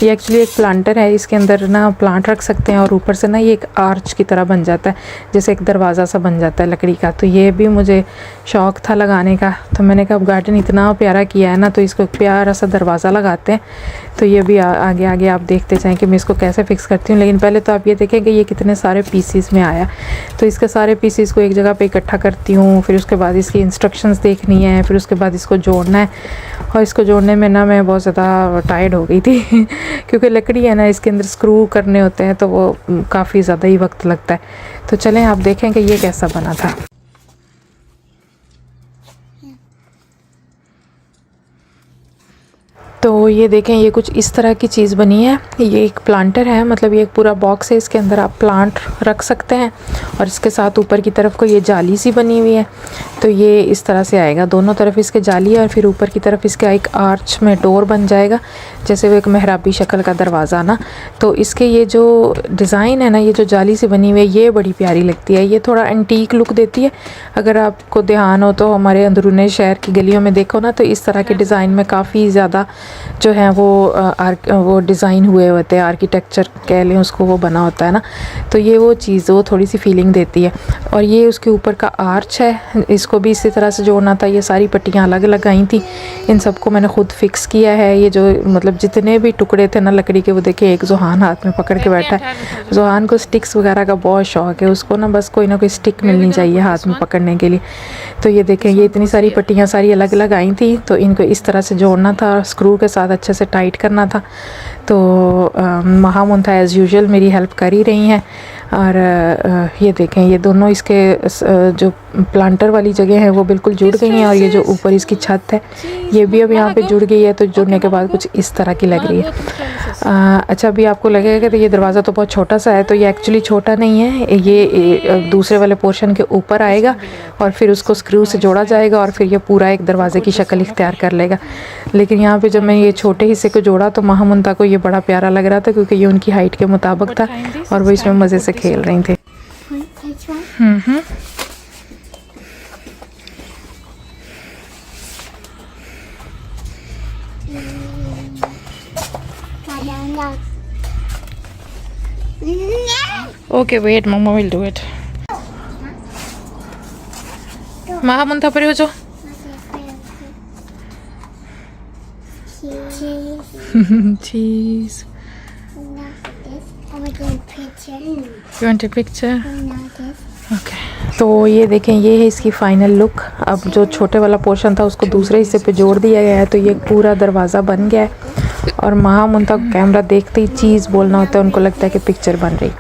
ये एक्चुअली एक प्लांटर है, इसके अंदर ना प्लांट रख सकते हैं, और ऊपर से ना ये एक आर्च की तरह बन जाता है, जैसे एक दरवाज़ा सा बन जाता है लकड़ी का। तो ये भी मुझे शौक़ था लगाने का, तो मैंने कहा अब गार्डन इतना प्यारा किया है ना, तो इसको एक प्यारा सा दरवाज़ा लगाते हैं। तो ये भी आगे आगे आप देखते जाएँ कि मैं इसको कैसे फ़िक्स करती हूँ। लेकिन पहले तो आप ये देखें कि ये कितने सारे पीसीस में आया। तो इसके सारे पीसीस को एक जगह पे इकट्ठा करती हूँ, फिर उसके बाद इसकी इंस्ट्रक्शंस देखनी है, फिर उसके बाद इसको जोड़ना है। और इसको जोड़ने में ना मैं बहुत ज़्यादा टायर्ड हो गई थी क्योंकि लकड़ी है ना, इसके अंदर स्क्रू करने होते हैं, तो वो काफ़ी ज़्यादा ही वक्त लगता है। तो चलें आप देखें कि ये कैसा बना था। तो ये देखें, ये कुछ इस तरह की चीज़ बनी है। ये एक प्लांटर है, मतलब ये एक पूरा बॉक्स है, इसके अंदर आप प्लांट रख सकते हैं, और इसके साथ ऊपर की तरफ को ये जाली सी बनी हुई है। तो ये इस तरह से आएगा, दोनों तरफ इसके जाली है, और फिर ऊपर की तरफ इसका एक आर्च में डोर बन जाएगा, जैसे वो एक मेहराबी शक्ल का दरवाज़ा ना। तो इसके ये जो डिज़ाइन है ना, ये जो जाली से बनी हुई है, ये बड़ी प्यारी लगती है। ये थोड़ा एंटीक लुक देती है। अगर आपको ध्यान हो तो हमारे अंदरूनी शहर की गलियों में देखो ना, तो इस तरह के डिज़ाइन में काफ़ी ज़्यादा जो है वो डिज़ाइन हुए होते हैं, आर्किटेक्चर कह लें उसको, वो बना होता है ना। तो ये वो चीज़, वो थोड़ी सी फीलिंग देती है। और ये उसके ऊपर का आर्च है, इसको भी इसी तरह से जोड़ना था। ये सारी पट्टियाँ अलग अलग आई थी, इन सबको मैंने खुद फिक्स किया है। ये जो मतलब जितने भी टुकड़े थे ना लकड़ी के, वो देखिए एक ज़ुहान हाथ में पकड़ के बैठा है। ज़ुहान को स्टिक्स वगैरह का बहुत शौक़ है, उसको ना बस कोई ना कोई स्टिक मिलनी चाहिए हाथ में पकड़ने के लिए। तो ये देखें, ये इतनी सारी पट्टियाँ सारी अलग अलग आई थी, तो इनको इस तरह से जोड़ना था स्क्रू के साथ अच्छे से टाइट करना था। तो महामुंता एज़ यूजुअल मेरी हेल्प कर ही रही हैं। और ये देखें, ये दोनों इसके जो प्लांटर वाली जगह है वो बिल्कुल जुड़ गई हैं, और ये जो ऊपर इसकी छत है ये भी अब यहाँ पे जुड़ गई है। तो जुड़ने के बाद कुछ इस तरह की लग रही है। अच्छा, अभी आपको लगेगा कि ये दरवाज़ा तो बहुत छोटा सा है, तो ये एक्चुअली छोटा नहीं है, ये दूसरे वाले पोर्शन के ऊपर आएगा और फिर उसको स्क्रू से जोड़ा जाएगा और फिर ये पूरा एक दरवाजे की शक्ल इख्तियार कर लेगा। लेकिन यहाँ पे जब मैं ये छोटे हिस्से को जोड़ा तो महामुंता को ये बड़ा प्यारा लग रहा था, क्योंकि ये उनकी हाइट के मुताबिक था और वो इसमें मज़े से खेल रही थी। Okay, wait, Mama will do it. महामुंता पर हो जो cheese. You want a picture? Okay. तो ये देखें, ये है इसकी फ़ाइनल लुक। अब जो छोटे वाला पोर्शन था उसको दूसरे हिस्से पे जोड़ दिया गया है, तो ये पूरा दरवाज़ा बन गया है। और महामुंता को कैमरा देखते ही चीज़ बोलना होता है, उनको लगता है कि पिक्चर बन रही।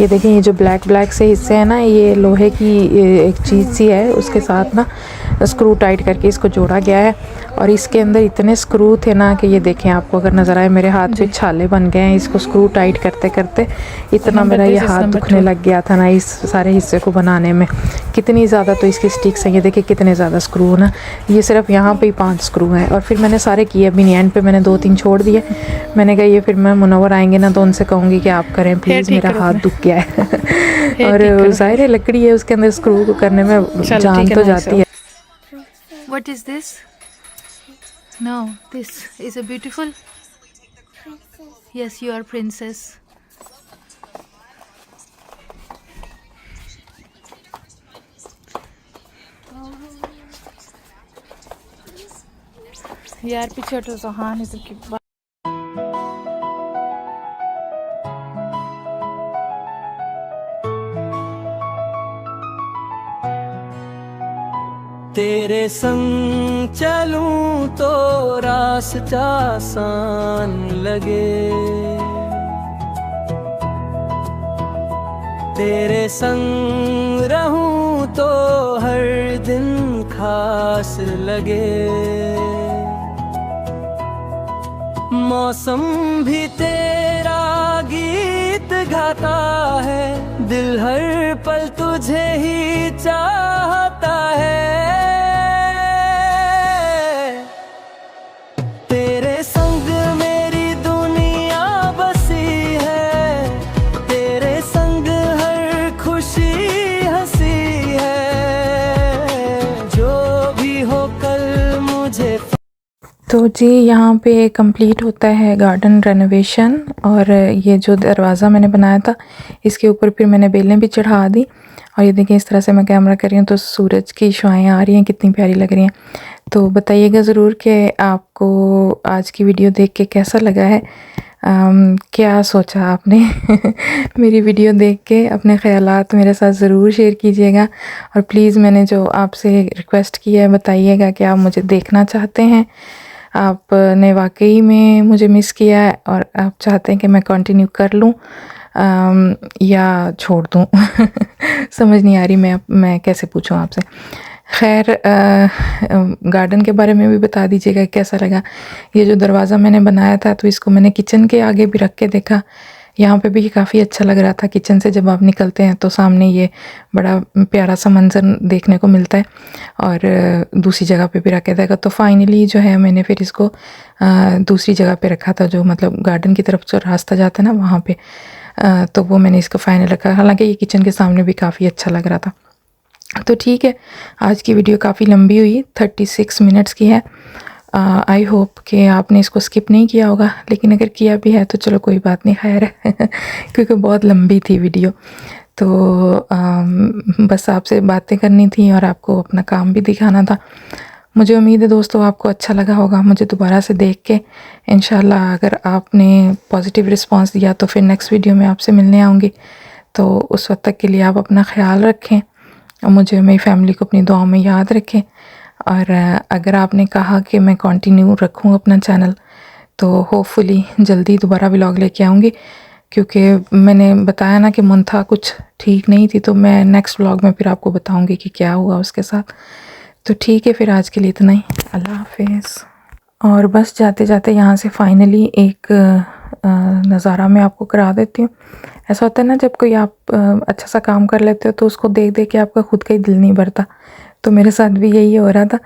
ये देखें, ये जो ब्लैक से हिस्से हैं ना, ये लोहे की एक चीज़ सी है, उसके साथ ना स्क्रू टाइट करके इसको जोड़ा गया है। और इसके अंदर इतने स्क्रू थे ना कि ये देखें, आपको अगर नज़र आए मेरे हाथ पे छाले बन गए हैं इसको स्क्रू टाइट करते करते। इतना मेरा ये हाथ दुखने लग गया था ना इस सारे हिस्से को बनाने में। कितनी ज़्यादा तो इसकी स्टिक्स हैं, ये देखिए कितने ज़्यादा स्क्रू ना। ये सिर्फ यहाँ पे ही 5 स्क्रू हैं और फिर मैंने सारे किए, अभी एंड पे मैंने 2-3 छोड़ दिए। मैंने कहा ये फिर मैं मुनव्वर आएंगे ना तो उनसे कहूँगी कि आप करें प्लीज़, मेरा हाथ दुख गया है। और ज़ाहिर है लकड़ी है, उसके अंदर स्क्रू करने में जान तो जाती है। What is this? No, this is a beautiful. Yes, you are princess. यार पीछे हटो तो हाँ नहीं तो की बात। तेरे संग चलूं तो रास्ता आसान लगे, तेरे संग रहूं तो हर दिन खास लगे। मौसम भी तेरा गीत गाता है, दिल हर पल तुझे ही चाहता है। तेरे संग मेरी दुनिया बसी है, तेरे संग हर खुशी हंसी है, जो भी हो कल मुझे। तो जी यहाँ पे कंप्लीट होता है गार्डन रेनोवेशन। और ये जो दरवाज़ा मैंने बनाया था इसके ऊपर फिर मैंने बेलें भी चढ़ा दी। और ये देखिए इस तरह से मैं कैमरा कर रही हूँ तो सूरज की शुआएं आ रही हैं, कितनी प्यारी लग रही हैं। तो बताइएगा ज़रूर कि आपको आज की वीडियो देख के कैसा लगा है। क्या सोचा आपने मेरी वीडियो देख के अपने ख़यालात मेरे साथ ज़रूर शेयर कीजिएगा। और प्लीज़ मैंने जो आपसे रिक्वेस्ट की है बताइएगा कि आप मुझे देखना चाहते हैं, आपने वाकई में मुझे मिस किया है और आप चाहते हैं कि मैं कंटिन्यू कर लूँ या छोड़ दूँ समझ नहीं आ रही मैं कैसे पूछूँ आपसे। खैर गार्डन के बारे में भी बता दीजिएगा कैसा लगा। ये जो दरवाज़ा मैंने बनाया था तो इसको मैंने किचन के आगे भी रख के देखा, यहाँ पे भी काफ़ी अच्छा लग रहा था। किचन से जब आप निकलते हैं तो सामने ये बड़ा प्यारा सा मंजर देखने को मिलता है। और दूसरी जगह पे भी रखा था। तो फाइनली जो है मैंने फिर इसको दूसरी जगह पे रखा था, जो मतलब गार्डन की तरफ जो रास्ता जाता है ना वहाँ पे। तो वो मैंने इसको फाइनल रखा। हालांकि ये किचन के सामने भी काफ़ी अच्छा लग रहा था। तो ठीक है, आज की वीडियो काफ़ी लंबी हुई, 36 मिनट्स की है। आई होप कि आपने इसको स्किप नहीं किया होगा, लेकिन अगर किया भी है तो चलो कोई बात नहीं, खैर है क्योंकि बहुत लंबी थी वीडियो। तो बस आपसे बातें करनी थी और आपको अपना काम भी दिखाना था। मुझे उम्मीद है दोस्तों आपको अच्छा लगा होगा मुझे दोबारा से देख के। इंशाल्लाह अगर आपने पॉजिटिव रिस्पांस दिया तो फिर नेक्स्ट वीडियो में आपसे मिलने आऊँगी। तो उस वक्त तक के लिए आप अपना ख्याल रखें और मुझे मेरी फैमिली को अपनी दुआओं में याद रखें। और अगर आपने कहा कि मैं कंटिन्यू रखूं अपना चैनल तो होपफुली जल्दी दोबारा व्लॉग लेके आऊँगी, क्योंकि मैंने बताया ना कि मंथा कुछ ठीक नहीं थी, तो मैं नेक्स्ट व्लॉग में फिर आपको बताऊँगी कि क्या हुआ उसके साथ। तो ठीक है, फिर आज के लिए इतना ही। अल्लाह हाफिज़। और बस जाते जाते यहाँ से फाइनली एक नज़ारा मैं आपको करा देती हूँ। ऐसा होता है ना, जब कोई आप अच्छा सा काम कर लेते हो तो उसको देख देख के आपका खुद का ही दिल नहीं भरता। तो मेरे साथ भी यही हो रहा था,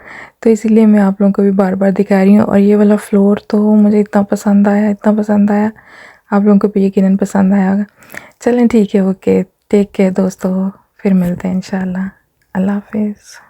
तो इसीलिए मैं आप लोगों को भी बार बार दिखा रही हूँ। और ये वाला फ्लोर तो मुझे इतना पसंद आया, इतना पसंद आया, आप लोगों को भी यकीनन पसंद आया होगा। चलें ठीक है, ओके, टेक केयर दोस्तों, फिर मिलते हैं इंशाल्लाह। अल्लाह हाफिज़।